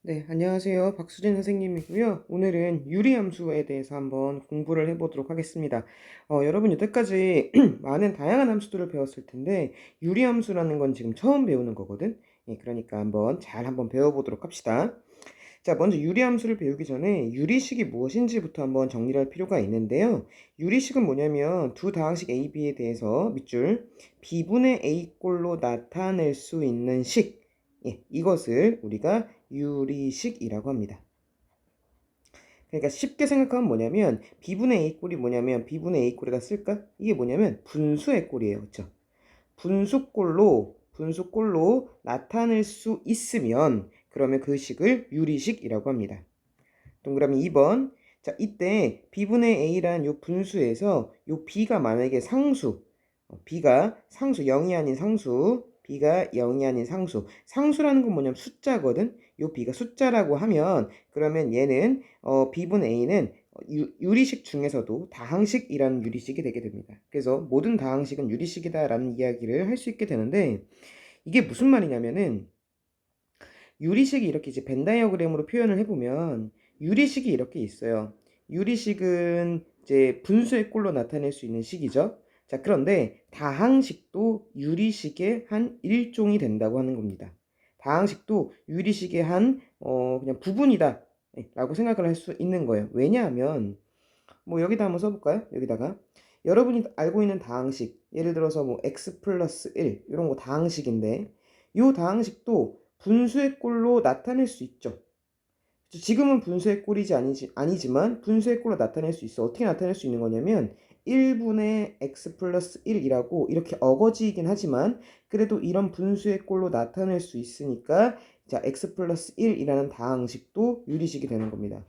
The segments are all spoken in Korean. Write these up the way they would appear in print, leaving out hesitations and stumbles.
네, 안녕하세요. 박수진 선생님이고요. 오늘은 유리함수에 대해서 한번 공부를 해보도록 하겠습니다. 여러분 여태까지 많은 다양한 함수들을 배웠을 텐데 유리함수라는 건 지금 처음 배우는 거거든. 예, 그러니까 한번 배워보도록 합시다. 자, 먼저 유리함수를 배우기 전에 유리식이 무엇인지부터 한번 정리를 할 필요가 있는데요. 유리식은 뭐냐면 두 다항식 A, B에 대해서 밑줄 B분의 A 꼴로 나타낼 수 있는 식, 예, 이것을 우리가 유리식이라고 합니다. 그러니까 쉽게 생각하면 뭐냐면 B분의 A 꼴이 뭐냐면 B분의 A 꼴에다 쓸까? 이게 뭐냐면 분수의 꼴이에요. 그렇죠? 분수꼴로 나타낼 수 있으면 그러면 그 식을 유리식이라고 합니다. 동그라미 2번. 자, 이때 b분의 a란 요 분수에서 요 b가 만약에 상수, b가 상수 0이 아닌 상수, b가 0이 아닌 상수. 상수라는 건 뭐냐면 숫자거든. 요 b가 숫자라고 하면 그러면 얘는 b분의 a는 유리식 중에서도 다항식이라는 유리식이 되게 됩니다. 그래서 모든 다항식은 유리식이다라는 이야기를 할 수 있게 되는데 이게 무슨 말이냐면은 유리식이 이렇게 이제 벤 다이어그램으로 표현을 해보면 유리식이 이렇게 있어요. 유리식은 이제 분수의 꼴로 나타낼 수 있는 식이죠. 자, 그런데 다항식도 유리식의 한 일종이 된다고 하는 겁니다. 다항식도 유리식의 한 그냥 부분이다 라고 생각을 할 수 있는 거예요. 왜냐하면 뭐 여기다 한번 써볼까요? 여기다가 여러분이 알고 있는 다항식, 예를 들어서 뭐 x 플러스 1 이런 거 다항식인데 이 다항식도 분수의 꼴로 나타낼 수 있죠. 지금은 분수의 꼴이지 아니지만 분수의 꼴로 나타낼 수 있어. 어떻게 나타낼 수 있는 거냐면 1분의 x 플러스 1이라고 이렇게 어거지이긴 하지만 그래도 이런 분수의 꼴로 나타낼 수 있으니까 자 x 플러스 1이라는 다항식도 유리식이 되는 겁니다.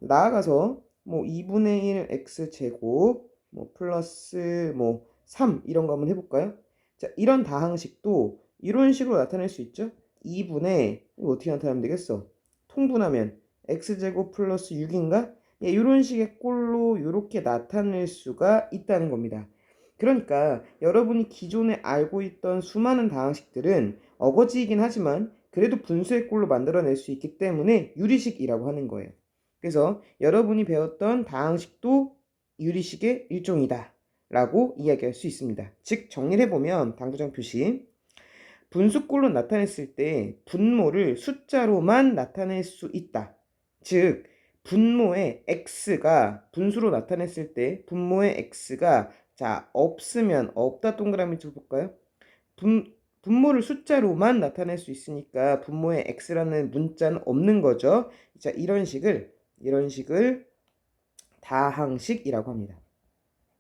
나아가서 뭐 2분의 1 x제곱 뭐 플러스 뭐 3 이런 거 한번 해볼까요? 자, 이런 다항식도 이런 식으로 나타낼 수 있죠? 2분의 이거 어떻게 나타내면 되겠어? 통분하면 x제곱 플러스 6인가? 예, 이런 식의 꼴로 이렇게 나타낼 수가 있다는 겁니다. 그러니까 여러분이 기존에 알고 있던 수많은 다항식들은 어거지이긴 하지만 그래도 분수의 꼴로 만들어낼 수 있기 때문에 유리식이라고 하는 거예요. 그래서 여러분이 배웠던 다항식도 유리식의 일종이다 라고 이야기할 수 있습니다. 즉 정리를 해보면 당구장 표시 분수꼴로 나타냈을 때 분모를 숫자로만 나타낼 수 있다. 즉 분모의 x가 분수로 나타냈을 때 분모의 x가 자 없으면 없다 동그라미 쳐볼까요? 분모를 숫자로만 나타낼 수 있으니까 분모의 x라는 문자는 없는 거죠. 자 이런 식을 다항식이라고 합니다.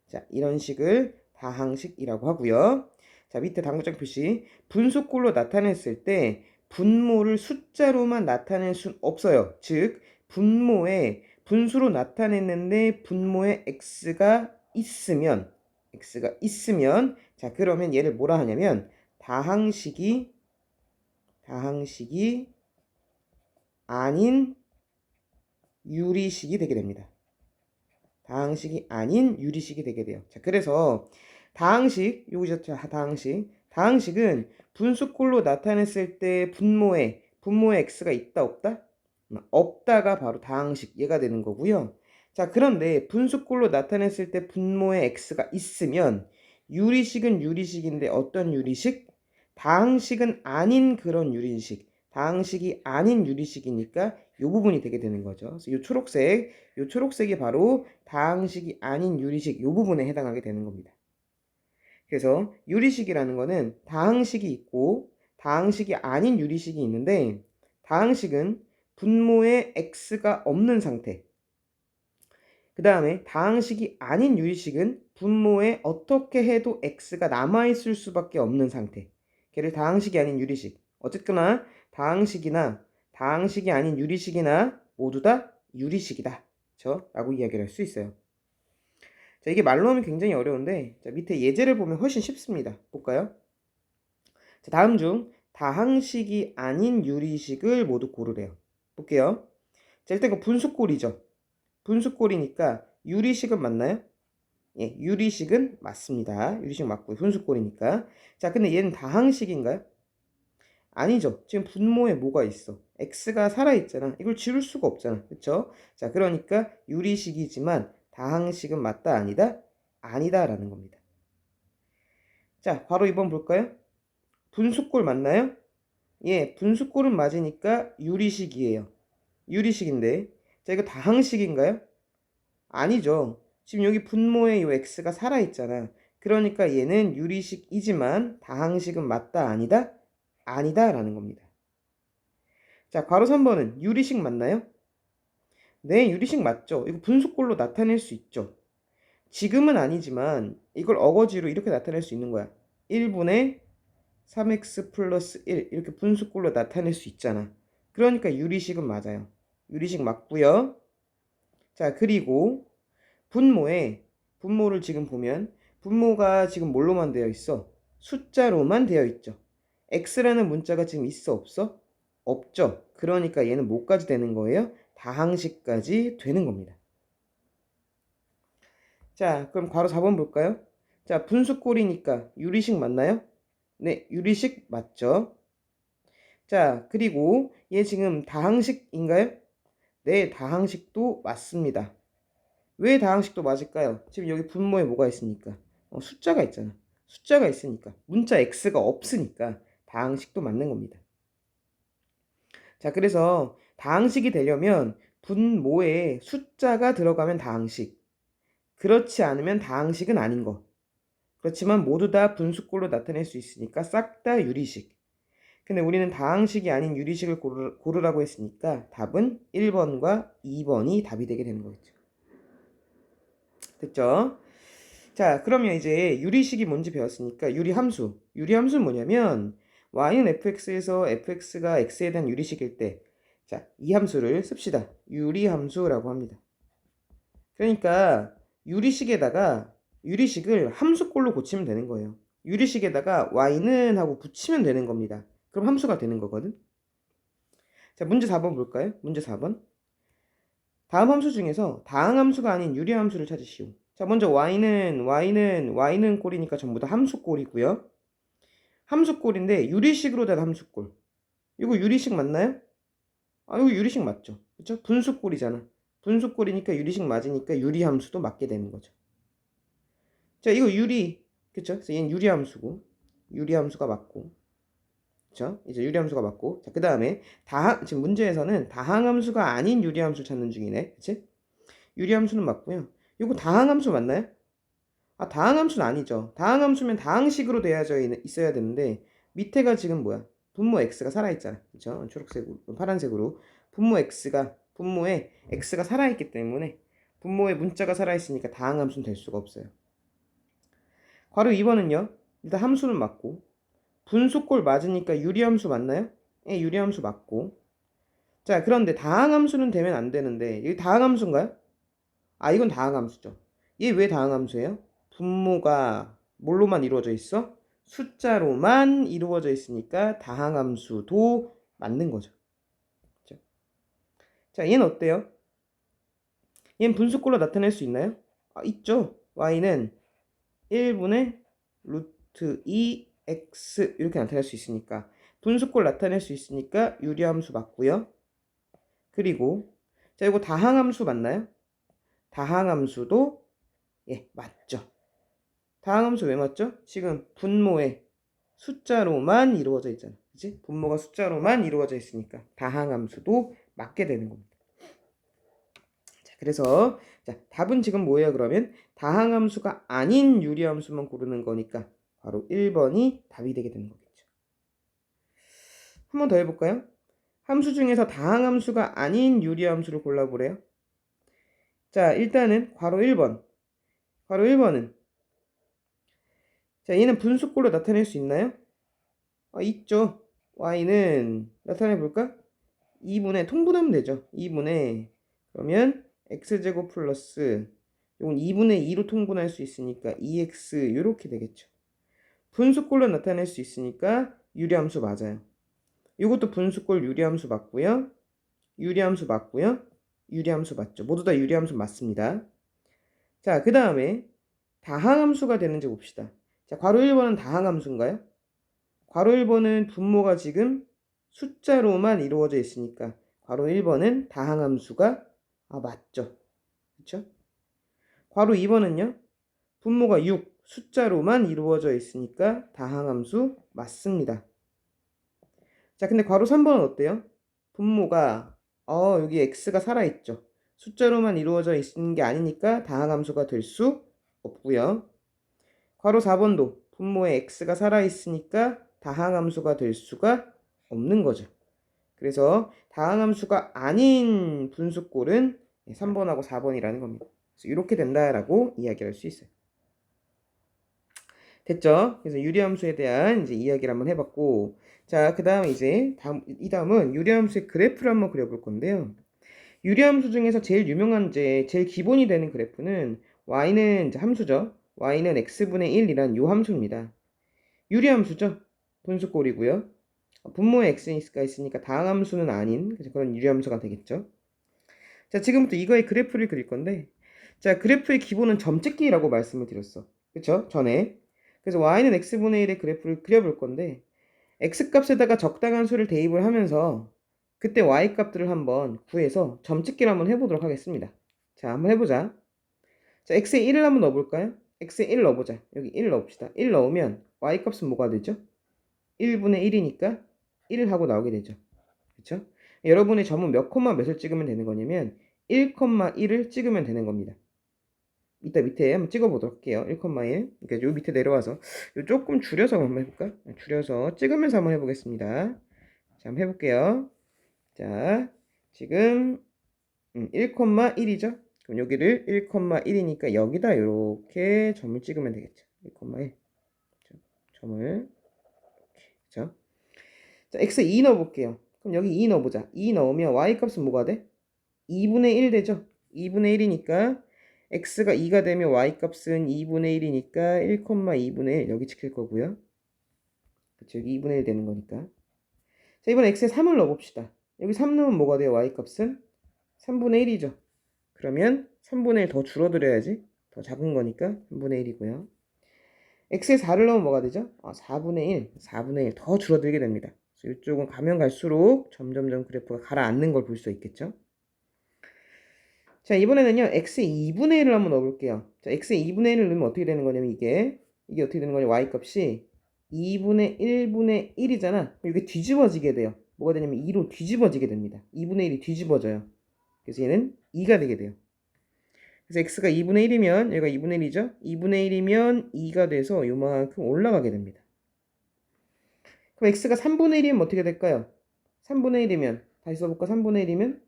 자, 이런 식을 다항식이라고 하고요. 자, 밑에 당구장 표시 분수꼴로 나타냈을 때 분모를 숫자로만 나타낼 순 없어요. 즉 분모에 분수로 나타냈는데 분모에 x가 있으면 자, 그러면 얘를 뭐라 하냐면 다항식이 아닌 유리식이 되게 됩니다. 다항식이 아닌 유리식이 되게 돼요. 자, 그래서 여기서 다항식은 분수꼴로 나타냈을 때 분모에 x가 있다 없다? 없다가 바로 다항식 얘가 되는 거고요. 자, 그런데 분수꼴로 나타냈을 때 분모에 x가 있으면 유리식은 유리식인데 어떤 유리식? 다항식은 아닌 그런 유리식. 다항식이 아닌 유리식이니까 이 부분이 되게 되는 거죠. 그래서 이 초록색이 바로 다항식이 아닌 유리식 이 부분에 해당하게 되는 겁니다. 그래서 유리식이라는 거는 다항식이 있고 다항식이 아닌 유리식이 있는데 다항식은 분모에 x가 없는 상태. 그 다음에 다항식이 아닌 유리식은 분모에 어떻게 해도 x가 남아있을 수밖에 없는 상태. 걔를 다항식이 아닌 유리식. 어쨌거나 다항식이 아닌 유리식이나 모두 다 유리식이다. 그쵸? 라고 이야기를 할 수 있어요. 자, 이게 말로 하면 굉장히 어려운데 자, 밑에 예제를 보면 훨씬 쉽습니다. 볼까요? 자, 다음 중 다항식이 아닌 유리식을 모두 고르래요. 볼게요. 자, 일단 그 분수꼴이죠. 분수꼴이니까 유리식은 맞나요? 예, 유리식은 맞습니다. 유리식 맞고 분수꼴이니까. 자, 근데 얘는 다항식인가요? 아니죠. 지금 분모에 뭐가 있어? x가 살아있잖아. 이걸 지울 수가 없잖아. 그쵸? 자, 그러니까 유리식이지만 다항식은 맞다, 아니다? 아니다 라는 겁니다. 자, 바로 2번 볼까요? 분수꼴 맞나요? 예, 분수꼴은 맞으니까 유리식이에요. 유리식인데, 자, 이거 다항식인가요? 아니죠. 지금 여기 분모에 이 x가 살아있잖아. 그러니까 얘는 유리식이지만 다항식은 맞다, 아니다? 아니다 라는 겁니다. 자, 괄호 3번은 유리식 맞나요? 네, 유리식 맞죠. 이거 분수꼴로 나타낼 수 있죠. 지금은 아니지만 이걸 어거지로 이렇게 나타낼 수 있는 거야. 1분의 3x 플러스 1 이렇게 분수꼴로 나타낼 수 있잖아. 그러니까 유리식은 맞아요. 유리식 맞고요. 자, 그리고 분모를 지금 보면 분모가 지금 뭘로만 되어 있어? 숫자로만 되어 있죠. x라는 문자가 지금 있어 없어? 없죠. 그러니까 얘는 뭐까지 되는 거예요? 다항식까지 되는 겁니다. 자, 그럼 괄호 4번 볼까요? 자, 분수꼴이니까 유리식 맞나요? 네, 유리식 맞죠. 자, 그리고 얘 지금 다항식인가요? 네, 다항식도 맞습니다. 왜 다항식도 맞을까요? 지금 여기 분모에 뭐가 있으니까? 숫자가 있잖아. 숫자가 있으니까. 문자 x가 없으니까 다항식도 맞는 겁니다. 자, 그래서 다항식이 되려면 분모에 숫자가 들어가면 다항식. 그렇지 않으면 다항식은 아닌 거. 그렇지만 모두 다 분수꼴로 나타낼 수 있으니까 싹 다 유리식. 근데 우리는 다항식이 아닌 유리식을 고르라고 했으니까 답은 1번과 2번이 답이 되게 되는 거겠죠. 됐죠? 자, 그러면 이제 유리식이 뭔지 배웠으니까 유리함수. 유리함수는 뭐냐면 y는 fx에서 fx가 x에 대한 유리식일 때, 자, 이 함수를 씁시다. 유리함수라고 합니다. 그러니까 유리식을 함수꼴로 고치면 되는 거예요. 유리식에다가 y는 하고 붙이면 되는 겁니다. 그럼 함수가 되는 거거든. 자, 문제 4번 볼까요? 문제 4번. 다음 함수 중에서 다항함수가 아닌 유리함수를 찾으시오. 자, 먼저 y는 꼴이니까 전부 다 함수꼴이고요. 함수꼴인데 유리식으로 된 함수꼴. 이거 유리식 맞나요? 아, 이거 유리식 맞죠? 그쵸? 분수꼴이잖아. 분수꼴이니까 유리식 맞으니까 유리함수도 맞게 되는 거죠. 자, 이거 그쵸? 그래서 얘는 유리함수고, 유리함수가 맞고, 그쵸? 이제 유리함수가 맞고, 자, 그 다음에 지금 문제에서는 다항함수가 아닌 유리함수 찾는 중이네, 그치? 유리함수는 맞고요. 이거 다항함수 맞나요? 아, 다항함수는 아니죠. 다항함수면 다항식으로 되어져 있어야 되는데 밑에가 지금 뭐야? 분모 x가 살아있잖아, 그쵸? 초록색으로, 파란색으로 분모에 x가 살아있기 때문에 분모에 문자가 살아있으니까 다항함수는 될 수가 없어요. 괄호 2번은요. 일단 함수는 맞고 분수꼴 맞으니까 유리함수 맞나요? 예, 유리함수 맞고. 자, 그런데 다항함수는 되면 안 되는데 이게 다항함수인가요? 아, 이건 다항함수죠. 얘 왜 다항함수예요? 분모가 뭘로만 이루어져 있어? 숫자로만 이루어져 있으니까 다항함수도 맞는 거죠. 그렇죠? 자, 얘는 어때요? 얘는 분수꼴로 나타낼 수 있나요? 아, 있죠. y는 1분의 루트 2x 이렇게 나타낼 수 있으니까 분수꼴 나타낼 수 있으니까 유리함수 맞고요. 그리고 자, 이거 다항함수 맞나요? 다항함수도 예, 맞죠. 다항함수 왜 맞죠? 지금 분모에 숫자로만 이루어져 있잖아. 그치? 분모가 숫자로만 이루어져 있으니까 다항함수도 맞게 되는 겁니다. 자, 그래서 자, 답은 지금 뭐예요? 그러면 다항함수가 아닌 유리함수만 고르는 거니까 바로 1번이 답이 되게 되는 거겠죠. 한 번 더 해볼까요? 함수 중에서 다항함수가 아닌 유리함수를 골라보래요. 자, 일단은 괄호 1번. 괄호 1번은 자, 얘는 분수꼴로 나타낼 수 있나요? 아, 있죠. y는 나타내 볼까? 2분의 통분하면 되죠. 2분의 그러면 x제곱 플러스 이건 2분의 2로 통분할 수 있으니까 2x 이렇게 되겠죠. 분수꼴로 나타낼 수 있으니까 유리함수 맞아요. 이것도 분수꼴 유리함수 맞고요. 유리함수 맞고요. 유리함수 맞죠. 모두 다 유리함수 맞습니다. 자, 그 다음에 다항함수가 되는지 봅시다. 자, 괄호 1번은 다항함수인가요? 괄호 1번은 분모가 지금 숫자로만 이루어져 있으니까 괄호 1번은 다항함수가 맞죠. 그쵸? 괄호 2번은요. 분모가 6 숫자로만 이루어져 있으니까 다항함수 맞습니다. 자, 근데 괄호 3번은 어때요? 분모가 여기 x가 살아있죠. 숫자로만 이루어져 있는 게 아니니까 다항함수가 될 수 없고요. 괄호 4번도 분모에 x가 살아있으니까 다항함수가 될 수가 없는 거죠. 그래서 다항함수가 아닌 분수꼴은 3번하고 4번이라는 겁니다. 그래서 이렇게 된다라고 이야기할 수 있어요. 됐죠? 그래서 유리함수에 대한 이제 이야기를 한번 해봤고, 자, 그 다음 이제 이 다음은 유리함수의 그래프를 한번 그려볼 건데요. 유리함수 중에서 제일 유명한 제일 기본이 되는 그래프는 y는 이제 함수죠. y는 x분의 1이란 요 함수입니다. 유리함수죠. 분수꼴이고요. 분모에 x가 있으니까 다항함수는 아닌 그런 유리함수가 되겠죠. 자, 지금부터 이거의 그래프를 그릴 건데, 자, 그래프의 기본은 점찍기라고 말씀을 드렸어. 그쵸? 전에. 그래서 y는 x분의 1의 그래프를 그려볼 건데, x값에다가 적당한 수를 대입을 하면서 그때 y값들을 한번 구해서 점찍기를 한번 해보도록 하겠습니다. 자, 한번 해보자. 자, x에 1을 한번 넣어볼까요? x에 1 넣어보자. 여기 1 넣읍시다. 1 넣으면 y값은 뭐가 되죠? 1분의 1이니까 1 하고 나오게 되죠. 그쵸? 여러분의 점은 몇 콤마 몇을 찍으면 되는 거냐면 1,1을 찍으면 되는 겁니다. 이따 밑에 한번 찍어보도록 할게요. 1,1. 그러니까 요 밑에 내려와서 요 조금 줄여서 한번 해볼까? 줄여서 찍으면서 한번 해보겠습니다. 자, 한번 해볼게요. 자, 지금 1,1이죠? 그럼 여기를 1,1이니까 여기다 이렇게 점을 찍으면 되겠죠. 1,1 점을 이렇게. 그쵸? 자, x 2 넣어볼게요. 그럼 여기 2 넣어보자. 2 넣으면 y값은 뭐가 돼? 2분의 1 되죠? 2분의 1이니까 x가 2가 되면 y값은 2분의 1이니까 1,2분의 1 여기 지킬 거고요. 그쵸? 여기 2분의 1 되는 거니까. 자, 이번에 x에 3을 넣어봅시다. 여기 3 넣으면 뭐가 돼요? y값은 3분의 1이죠. 그러면 3분의 1 더 줄어들어야지. 더 작은 거니까 3분의 1이고요. x에 4를 넣으면 뭐가 되죠? 4분의 1. 4분의 1 더 줄어들게 됩니다. 그래서 이쪽은 가면 갈수록 점점점 그래프가 가라앉는 걸 볼 수 있겠죠? 자, 이번에는요, x에 2분의 1을 한번 넣어볼게요. 자, x에 2분의 1을 넣으면 어떻게 되는 거냐면 이게 어떻게 되는 거냐면 y값이 2분의 1분의 1이잖아. 이게 뒤집어지게 돼요. 뭐가 되냐면 2로 뒤집어지게 됩니다. 2분의 1이 뒤집어져요. 그래서 얘는 2가 되게 돼요. 그래서 x가 2분의 1이면 얘가 2분의 1이죠. 2분의 1이면 2가 돼서 요만큼 올라가게 됩니다. 그럼 x가 3분의 1이면 어떻게 될까요? 3분의 1이면 다시 써볼까? 3분의 1이면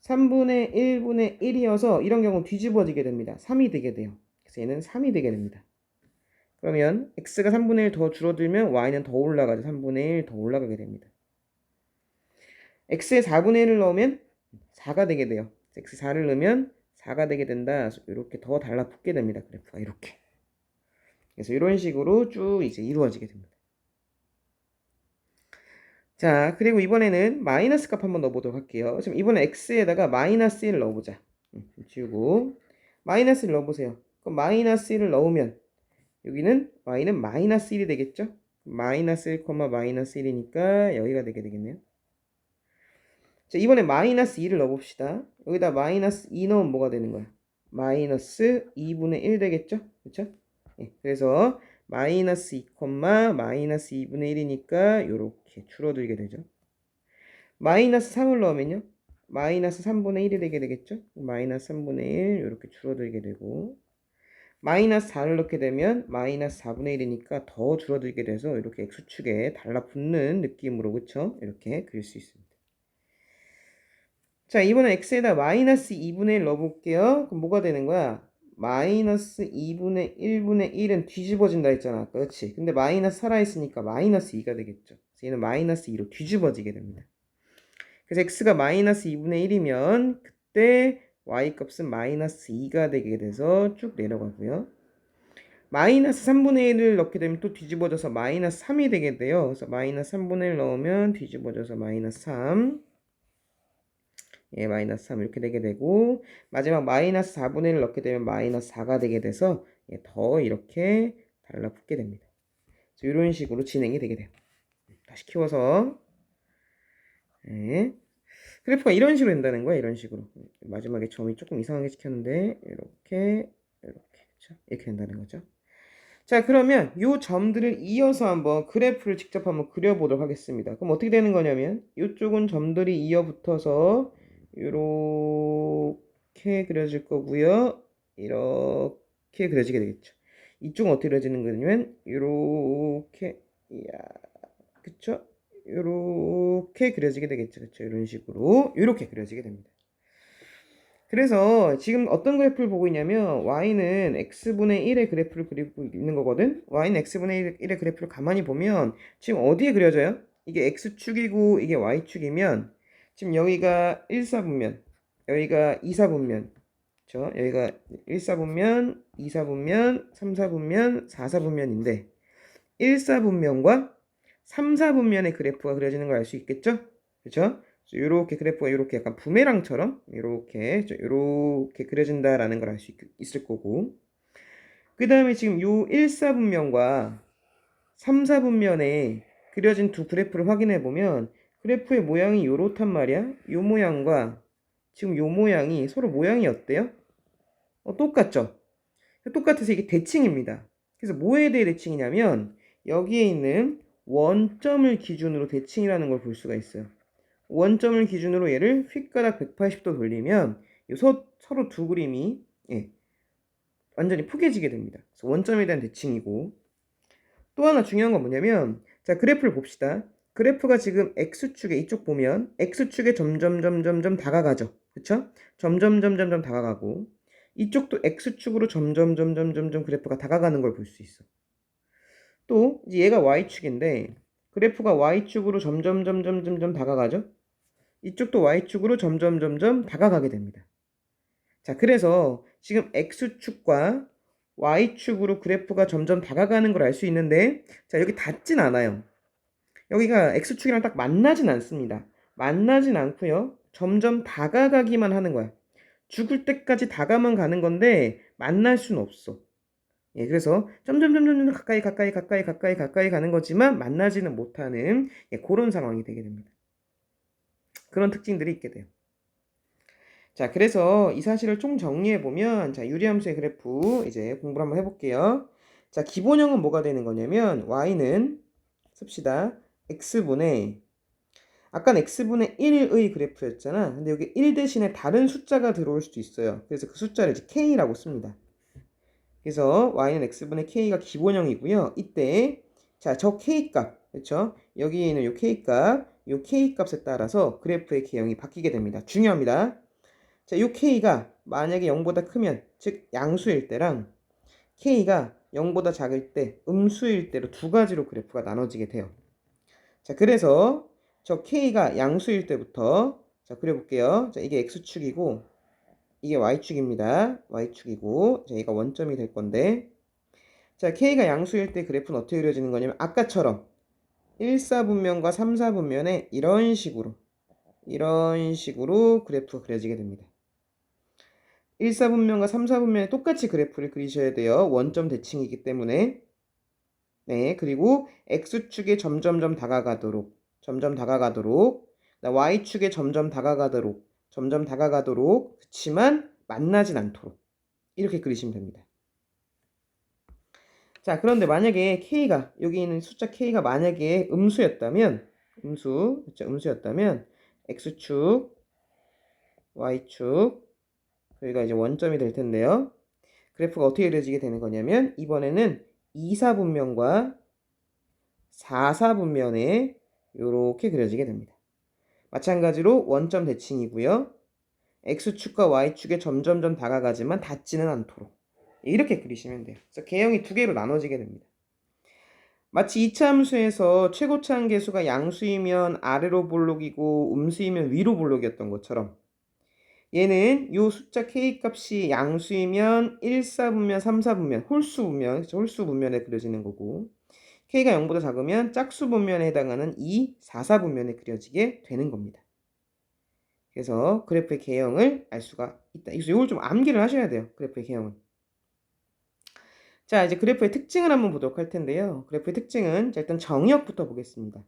3분의 1분의 1이어서 이런 경우 뒤집어지게 됩니다. 3이 되게 돼요. 그래서 얘는 3이 되게 됩니다. 그러면 x가 3분의 1 더 줄어들면 y는 더 올라가죠. 3분의 1 더 올라가게 됩니다. x에 4분의 1을 넣으면 4가 되게 돼요. x 4를 넣으면 4가 되게 된다. 이렇게 더 달라붙게 됩니다. 그래프가 이렇게. 그래서 이런 식으로 쭉 이제 이루어지게 됩니다. 자, 그리고 이번에는 마이너스 값 한번 넣어보도록 할게요. 지금 이번에 x에다가 마이너스 1을 넣어보자. 지우고 마이너스 1 넣어보세요. 그럼 마이너스 1을 넣으면 여기는 y는 마이너스 1이 되겠죠? 마이너스 1, 마이너스 1이니까 여기가 되게 되겠네요. 자, 이번에 마이너스 2를 넣어봅시다. 여기다 마이너스 2 넣으면 뭐가 되는 거야? 마이너스 2분의 1 되겠죠? 그쵸? 네, 그래서 마이너스 2, 마이너스 2분의 1이니까 이렇게 줄어들게 되죠. 마이너스 3을 넣으면요. 마이너스 3분의 1이 되게 되겠죠? 마이너스 3분의 1 이렇게 줄어들게 되고 마이너스 4를 넣게 되면 마이너스 4분의 1이니까 더 줄어들게 돼서 이렇게 x축에 달라붙는 느낌으로 그쵸? 이렇게 그릴 수 있습니다. 자, 이번엔 x에다 마이너스 2분의 1 넣어볼게요. 그럼 뭐가 되는 거야? 마이너스 2분의 1분의 1은 뒤집어진다 했잖아. 아까 그치? 근데 마이너스 살아있으니까 마이너스 2가 되겠죠. 그래서 얘는 마이너스 2로 뒤집어지게 됩니다. 그래서 x가 마이너스 2분의 1이면 그때 y값은 마이너스 2가 되게 돼서 쭉 내려가고요. 마이너스 3분의 1을 넣게 되면 또 뒤집어져서 마이너스 3이 되게 돼요. 그래서 마이너스 3분의 1 넣으면 뒤집어져서 마이너스 3. 예, 마이너스 3 이렇게 되게 되고 마지막 마이너스 4분의 1을 넣게 되면 마이너스 4가 되게 돼서 더 이렇게 달라붙게 됩니다. 이런 식으로 진행이 되게 돼요. 다시 키워서 네. 그래프가 이런 식으로 된다는 거야. 이런 식으로. 마지막에 점이 조금 이상하게 찍혔는데 이렇게 그렇죠? 이렇게 된다는 거죠. 자, 그러면 요 점들을 이어서 한번 그래프를 직접 한번 그려보도록 하겠습니다. 그럼 어떻게 되는 거냐면 이쪽은 점들이 이어 붙어서 이렇게 그려질 거고요. 이렇게 그려지게 되겠죠. 이쪽은 어떻게 그려지는 거냐면 이렇게, 이야, 그쵸? 이렇게 그려지게 되겠죠. 그쵸? 이런 식으로 이렇게 그려지게 됩니다. 그래서 지금 어떤 그래프를 보고 있냐면 y는 x분의 1의 그래프를 그리고 있는 거거든. y는 x분의 1의 그래프를 가만히 보면 지금 어디에 그려져요? 이게 x축이고 이게 y축이면 지금 여기가 1사분면, 여기가 2사분면, 그쵸? 여기가 1사분면, 2사분면, 3사분면, 4사분면인데 1사분면과 3사분면의 그래프가 그려지는 걸 알 수 있겠죠? 그쵸? 이렇게 그래프가 이렇게 약간 부메랑처럼 이렇게 그려진다라는 걸 알 수 있을 거고, 그 다음에 지금 요 1사분면과 3사분면에 그려진 두 그래프를 확인해 보면 그래프의 모양이 요렇단 말이야. 요 모양과 지금 요 모양이 서로 모양이 어때요? 똑같죠? 똑같아서 이게 대칭입니다. 그래서 뭐에 대해 대칭이냐면 여기에 있는 원점을 기준으로 대칭이라는 걸 볼 수가 있어요. 원점을 기준으로 얘를 휙가닥 180도 돌리면 서로 두 그림이 완전히 포개지게 됩니다. 그래서 원점에 대한 대칭이고, 또 하나 중요한 건 뭐냐면, 자, 그래프를 봅시다. 그래프가 지금 x축에 이쪽 보면 x축에 점점 다가가죠. 그쵸? 점점 다가가고, 이쪽도 x축으로 점점 그래프가 다가가는 걸 볼 수 있어. 또 이제 얘가 y축인데 그래프가 y축으로 점점 다가가죠. 이쪽도 y축으로 점점 다가가게 됩니다. 자, 그래서 지금 x축과 y축으로 그래프가 점점 다가가는 걸 알 수 있는데, 자, 여기 닿진 않아요. 여기가 x축이랑 딱 만나진 않습니다. 만나진 않고요. 점점 다가가기만 하는 거야. 죽을 때까지 다가만 가는 건데 만날 수는 없어. 그래서 점점 가까이 가는 거지만 만나지는 못하는 그런 상황이 되게 됩니다. 그런 특징들이 있게 돼요. 자, 그래서 이 사실을 총 정리해 보면, 자, 유리함수의 그래프 이제 공부를 한번 해볼게요. 자, 기본형은 뭐가 되는 거냐면 y는 씁시다. x분의, 아까는 x분의 1의 그래프였잖아. 근데 여기 1 대신에 다른 숫자가 들어올 수도 있어요. 그래서 그 숫자를 이제 k라고 씁니다. 그래서 y는 x분의 k가 기본형이고요. 이때 자, 저 k값, 그렇죠? 여기에 있는 요 k값, 요 k값에 따라서 그래프의 개형이 바뀌게 됩니다. 중요합니다. 자, 요 k가 만약에 0보다 크면, 즉 양수일 때랑 k가 0보다 작을 때, 음수일 때로 두 가지로 그래프가 나눠지게 돼요. 자, 그래서 저 k가 양수일 때부터 자, 그려볼게요. 자, 이게 x축이고 이게 y축입니다. y축이고 자, 얘가 원점이 될 건데, 자, k가 양수일 때 그래프는 어떻게 그려지는 거냐면 아까처럼 1사분면과 3사분면에 이런 식으로 그래프가 그려지게 됩니다. 1사분면과 3사분면에 똑같이 그래프를 그리셔야 돼요. 원점 대칭이기 때문에. 네, 그리고 x축에 점점 다가가도록 y축에 점점 다가가도록 그치만 만나진 않도록 이렇게 그리시면 됩니다. 자, 그런데 만약에 k가 여기 있는 숫자 k가 만약에 음수였다면 음수였다면 x축, y축 여기가 이제 원점이 될 텐데요. 그래프가 어떻게 그려지게 되는 거냐면 이번에는 2사분면과 4사분면에 이렇게 그려지게 됩니다. 마찬가지로 원점 대칭이고요. x축과 y축에 점점 다가가지만 닿지는 않도록 이렇게 그리시면 돼요. 그래서 개형이 두 개로 나눠지게 됩니다. 마치 이차함수에서 최고차 함계수가 양수이면 아래로 볼록이고 음수이면 위로 볼록이었던 것처럼 얘는 요 숫자 k 값이 양수이면 1사분면, 3사분면, 홀수분면에 그려지는 거고 k가 0보다 작으면 짝수분면에 해당하는 2, 4사분면에 그려지게 되는 겁니다. 그래서 그래프의 개형을 알 수가 있다. 그래서 이걸 좀 암기를 하셔야 돼요. 그래프의 개형은. 자, 이제 그래프의 특징을 한번 보도록 할 텐데요. 그래프의 특징은 자, 일단 정의역부터 보겠습니다.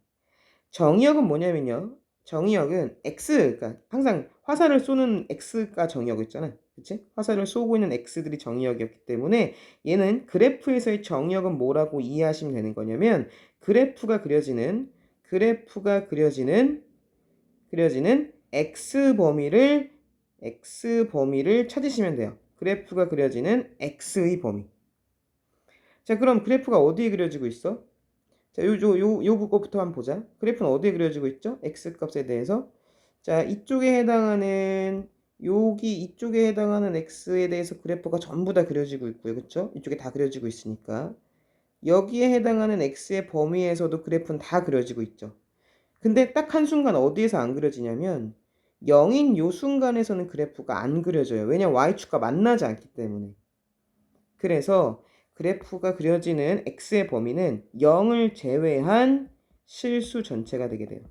정의역은 뭐냐면요. 정의역은 x, 그러니까 항상 화살을 쏘는 x가 정의역이었잖아. 그치? 화살을 쏘고 있는 x들이 정의역이었기 때문에 얘는 그래프에서의 정의역은 뭐라고 이해하시면 되는 거냐면 그려지는 x 범위를 찾으시면 돼요. 그래프가 그려지는 x의 범위. 자, 그럼 그래프가 어디에 그려지고 있어? 자, 요 부분부터 한번 보자. 그래프는 어디에 그려지고 있죠? x 값에 대해서. 자, 이쪽에 해당하는 x에 대해서 그래프가 전부 다 그려지고 있고요. 그쵸? 이쪽에 다 그려지고 있으니까. 여기에 해당하는 x의 범위에서도 그래프는 다 그려지고 있죠. 근데 딱 한순간 어디에서 안 그려지냐면 0인 요 순간에서는 그래프가 안 그려져요. 왜냐면 y축과 만나지 않기 때문에. 그래서 그래프가 그려지는 x의 범위는 0을 제외한 실수 전체가 되게 돼요.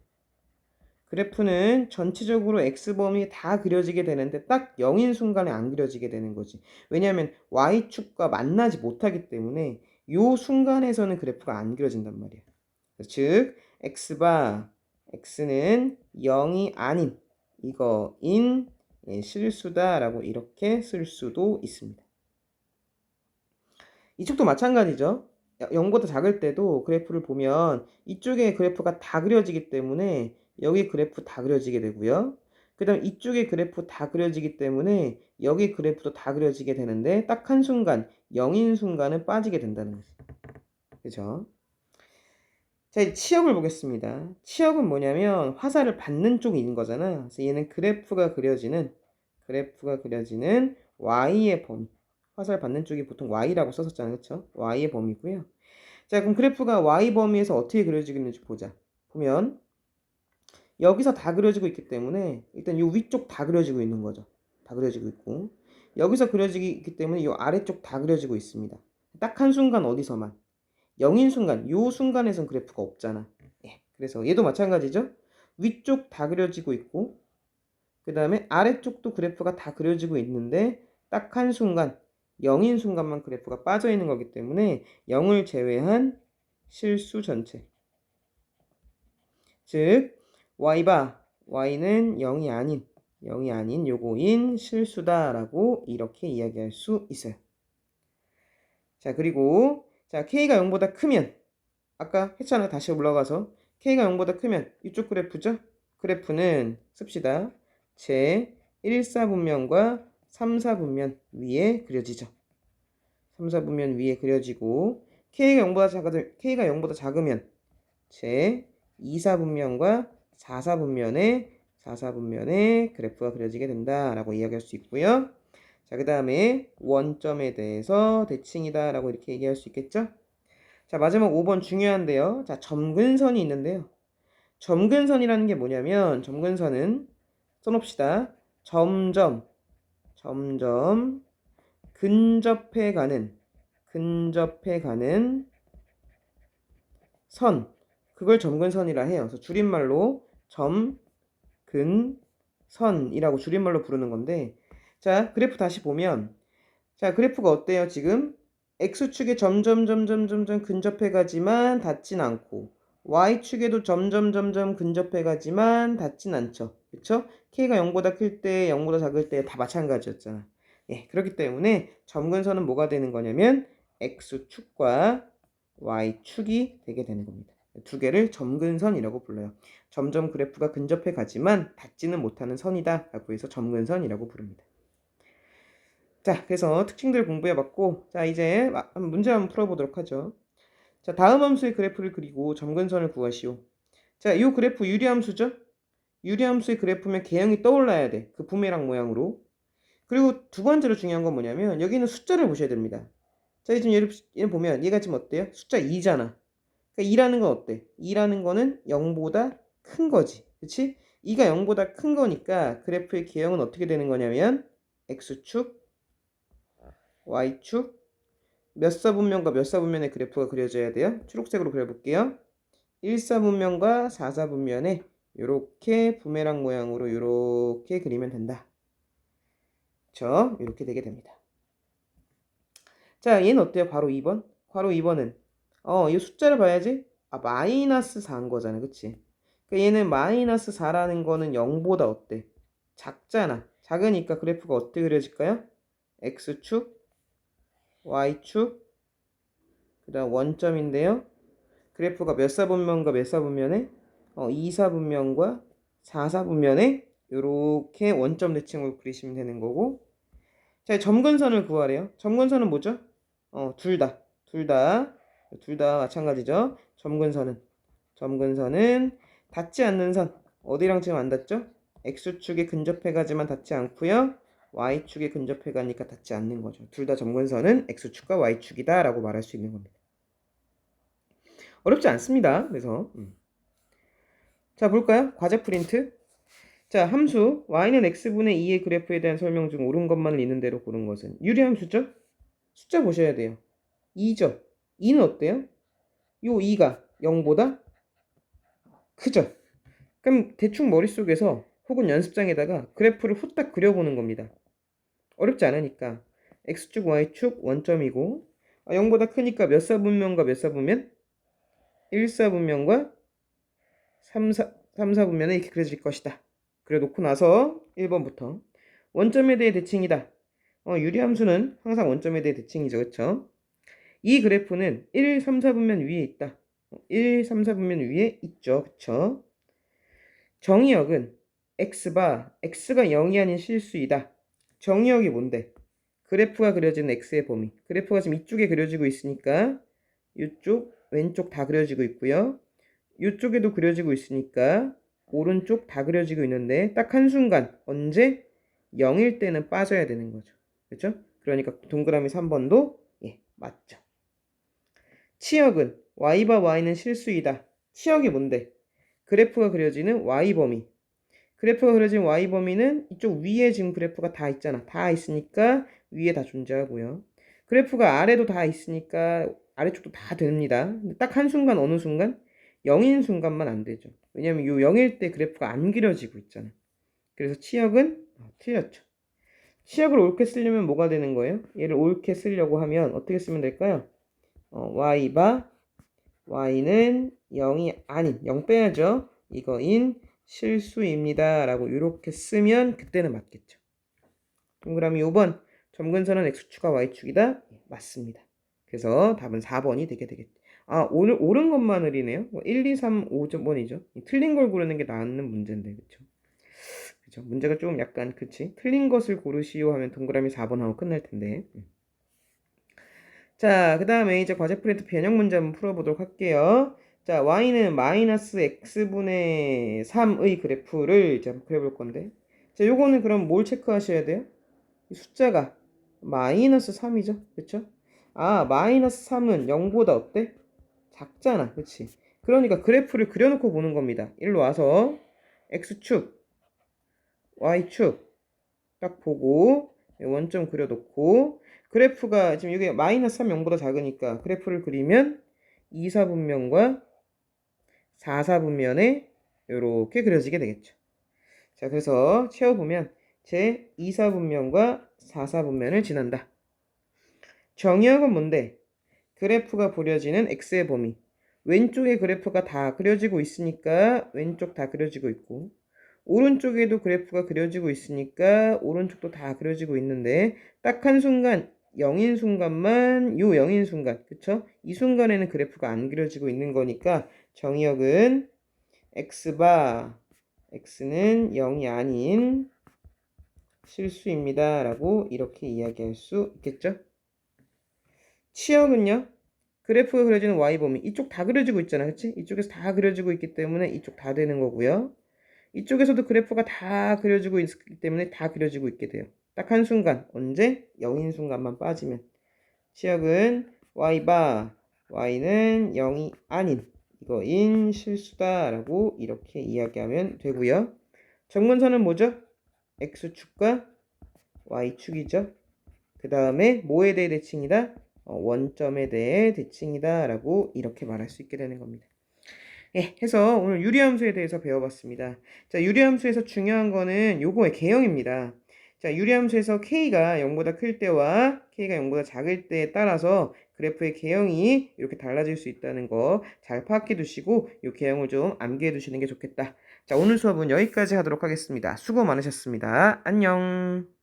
그래프는 전체적으로 x범위 다 그려지게 되는데 딱 0인 순간에 안 그려지게 되는 거지. 왜냐하면 y축과 만나지 못하기 때문에 요 순간에서는 그래프가 안 그려진단 말이야. 즉 x는 0이 아닌 이거인 실수다라고 이렇게 쓸 수도 있습니다. 이쪽도 마찬가지죠. 0보다 작을 때도 그래프를 보면 이쪽에 그래프가 다 그려지기 때문에 여기 그래프 다 그려지게 되고요. 그 다음 이쪽에 그래프 다 그려지기 때문에 여기 그래프도 다 그려지게 되는데 딱 한순간 0인 순간은 빠지게 된다는 거죠. 그죠? 자, 이제 치역을 보겠습니다. 치역은 뭐냐면 화살을 받는 쪽이 있는 거잖아. 그래서 얘는 그래프가 그려지는 y의 범위. 화살 받는 쪽이 보통 y라고 썼었잖아요. 그쵸? y의 범위고요. 자, 그럼 그래프가 y 범위에서 어떻게 그려지고 있는지 보자. 보면 여기서 다 그려지고 있기 때문에 일단 이 위쪽 다 그려지고 있는 거죠. 다 그려지고 있고 여기서 그려지기 때문에 이 아래쪽 다 그려지고 있습니다. 딱 한순간 어디서만 0인 순간, 요 순간에선 그래프가 없잖아. 예, 그래서 얘도 마찬가지죠. 위쪽 다 그려지고 있고 그 다음에 아래쪽도 그래프가 다 그려지고 있는데 딱 한순간 0인 순간만 그래프가 빠져 있는 거기 때문에 0을 제외한 실수 전체. 즉 y는 0이 아닌 요거인 실수다라고 이렇게 이야기할 수 있어요. 자, 그리고 자, k가 0보다 크면 아까 했잖아. 다시 올라가서 k가 0보다 크면 이쪽 그래프죠? 그래프는 씁시다. 제 1사분면과 3사분면 위에 그려지죠. 3사분면 위에 그려지고 k가 0보다 작으면 제 2사분면과 4사분면에 그래프가 그려지게 된다라고 이야기할 수 있고요. 자, 그 다음에 원점에 대해서 대칭이다 라고 이렇게 얘기할 수 있겠죠? 자, 마지막 5번 중요한데요. 자, 점근선이 있는데요. 점근선이라는 게 뭐냐면 점근선은 써놓읍시다. 점점 근접해가는 선, 그걸 점근선이라 해요. 그래서 줄임말로 점근선이라고 줄임말로 부르는 건데, 자, 그래프 다시 보면, 자, 그래프가 어때요? 지금 x축에 점점 근접해 가지만 닿진 않고 y축에도 점점 근접해 가지만 닿진 않죠. 그쵸? k가 0보다 클 때, 0보다 작을 때 다 마찬가지였잖아. 예, 그렇기 때문에 점근선은 뭐가 되는 거냐면 x축과 y축이 되게 되는 겁니다. 두 개를 점근선이라고 불러요. 점점 그래프가 근접해 가지만 닿지는 못하는 선이다 라고 해서 점근선이라고 부릅니다. 자, 그래서 특징들 공부해봤고, 자, 이제 문제 한번 풀어보도록 하죠. 자, 다음 함수의 그래프를 그리고 점근선을 구하시오. 자, 이 그래프 유리함수죠? 유리함수의 그래프면 개형이 떠올라야 돼. 그 부메랑 모양으로. 그리고 두 번째로 중요한 건 뭐냐면 여기는 숫자를 보셔야 됩니다. 자, 지금 얘를 보면 얘가 지금 어때요? 숫자 2잖아. 그러니까 2라는 건 어때? 2라는 거는 0보다 큰 거지. 그치? 2가 0보다 큰 거니까 그래프의 개형은 어떻게 되는 거냐면 x축, y축, 몇 사분면과 몇 사분면의 그래프가 그려져야 돼요. 초록색으로 그려볼게요. 1사분면과 4사분면에 이렇게 부메랑 모양으로 이렇게 그리면 된다. 그쵸? 이렇게 되게 됩니다. 자, 얘는 어때요? 바로 2번? 바로 2번은 이 숫자를 봐야지. 마이너스 4인 거잖아. 그치? 그러니까 얘는 마이너스 4라는 거는 0보다 어때? 작잖아. 작으니까 그래프가 어떻게 그려질까요? x축, y축, 그 다음 원점인데요. 그래프가 몇 사분면과 몇 사분면에? 2사분면과 4사분면에 이렇게 원점 대칭으로 그리시면 되는 거고. 자, 점근선을 구하래요. 점근선은 뭐죠? 둘 다. 둘 다 마찬가지죠. 점근선은 닿지 않는 선. 어디랑 지금 안 닿죠? X축에 근접해 가지만 닿지 않고요. Y축에 근접해 가니까 닿지 않는 거죠. 둘 다 점근선은 X축과 Y축이다 라고 말할 수 있는 겁니다. 어렵지 않습니다. 그래서 자, 볼까요? 과제 프린트. 자, 함수 y는 x분의 2의 그래프에 대한 설명 중 옳은 것만을 있는 대로 고른 것은 유리함수죠? 숫자 보셔야 돼요. 2죠? 2는 어때요? 요 2가 0보다 크죠? 그럼 대충 머릿속에서 혹은 연습장에다가 그래프를 후딱 그려보는 겁니다. 어렵지 않으니까 x축, y축 원점이고 0보다 크니까 몇 사분면과 몇 사분면? 1사분면과 3사분면에 이렇게 그려질 것이다. 그래 놓고 나서 1번부터 원점에 대해 대칭이다. 유리함수는 항상 원점에 대해 대칭이죠. 그쵸? 이 그래프는 1, 3, 4분면 위에 있다. 1, 3, 4분면 위에 있죠. 그쵸? 정의역은 x가 0이 아닌 실수이다. 정의역이 뭔데? 그래프가 그려지는 x의 범위. 그래프가 지금 이쪽에 그려지고 있으니까 이쪽, 왼쪽 다 그려지고 있고요. 이쪽에도 그려지고 있으니까 오른쪽 다 그려지고 있는데 딱 한순간 언제 0일 때는 빠져야 되는 거죠. 그렇죠? 그러니까 동그라미 3번도 맞죠. 치역은 y바 y는 실수이다. 치역이 뭔데? 그래프가 그려지는 y범위. 그래프가 그려진 y범위는 이쪽 위에 지금 그래프가 다 있잖아. 다 있으니까 위에 다 존재하고요. 그래프가 아래도 다 있으니까 아래쪽도 다 됩니다. 딱 한순간 어느 순간 0인 순간만 안 되죠. 왜냐면 요 0일 때 그래프가 안 그려지고 있잖아. 그래서 치역은 틀렸죠. 치역을 옳게 쓰려면 뭐가 되는 거예요? 얘를 옳게 쓰려고 하면 어떻게 쓰면 될까요? y바 y는 0이 아닌 0 빼야죠. 이거인 실수입니다. 라고 이렇게 쓰면 그때는 맞겠죠. 동그라미 5번 점근선은 x축과 y축이다. 맞습니다. 그래서 답은 4번이 되게 되겠죠. 옳은 것만을이네요. 1, 2, 3, 5번이죠. 틀린 걸 고르는 게 낫는 문제인데, 그쵸? 그쵸? 문제가 좀 약간, 그치? 틀린 것을 고르시오 하면 동그라미 4번 하고 끝날 텐데. 자, 그 다음에 이제 과제 프린트 변형 문제 한번 풀어보도록 할게요. 자, y는 마이너스 x분의 3의 그래프를 이제 한번 그려볼 건데. 자, 요거는 그럼 뭘 체크하셔야 돼요? 이 숫자가 마이너스 3이죠. 그쵸? 마이너스 3은 0보다 어때? 작잖아. 그치? 그러니까 그래프를 그려놓고 보는 겁니다. 일로 와서 x축, y축 딱 보고 원점 그려놓고 그래프가 지금 이게 마이너스 3, 0보다 작으니까 그래프를 그리면 2사분면과 4사분면에 이렇게 그려지게 되겠죠. 자, 그래서 채워보면 제 2사분면과 4사분면을 지난다. 정의역은 뭔데? 그래프가 그려지는 x의 범위. 왼쪽에 그래프가 다 그려지고 있으니까 왼쪽 다 그려지고 있고 오른쪽에도 그래프가 그려지고 있으니까 오른쪽도 다 그려지고 있는데 딱 한순간 0인 순간만 요 0인 순간 그쵸? 이 순간에는 그래프가 안 그려지고 있는 거니까 정의역은 x바 x는 0이 아닌 실수입니다 라고 이렇게 이야기할 수 있겠죠? 치역은요? 그래프가 그려지는 y범위 이쪽 다 그려지고 있잖아 그치? 이쪽에서 다 그려지고 있기 때문에 이쪽 다 되는 거고요 이쪽에서도 그래프가 다 그려지고 있기 때문에 다 그려지고 있게 돼요 딱 한순간 언제? 0인 순간만 빠지면 치역은 y바 y는 0이 아닌 이거인 실수다 라고 이렇게 이야기하면 되고요 정문선은 뭐죠? x축과 y축이죠 그 다음에 뭐에 대해 대칭이다? 원점에 대해 대칭이다 라고 이렇게 말할 수 있게 되는 겁니다. 해서 오늘 유리함수에 대해서 배워봤습니다. 자, 유리함수에서 중요한 거는 요거의 개형입니다. 자, 유리함수에서 K가 0보다 클 때와 K가 0보다 작을 때에 따라서 그래프의 개형이 이렇게 달라질 수 있다는 거 잘 파악해 두시고 이 개형을 좀 암기해 두시는 게 좋겠다. 자, 오늘 수업은 여기까지 하도록 하겠습니다. 수고 많으셨습니다. 안녕.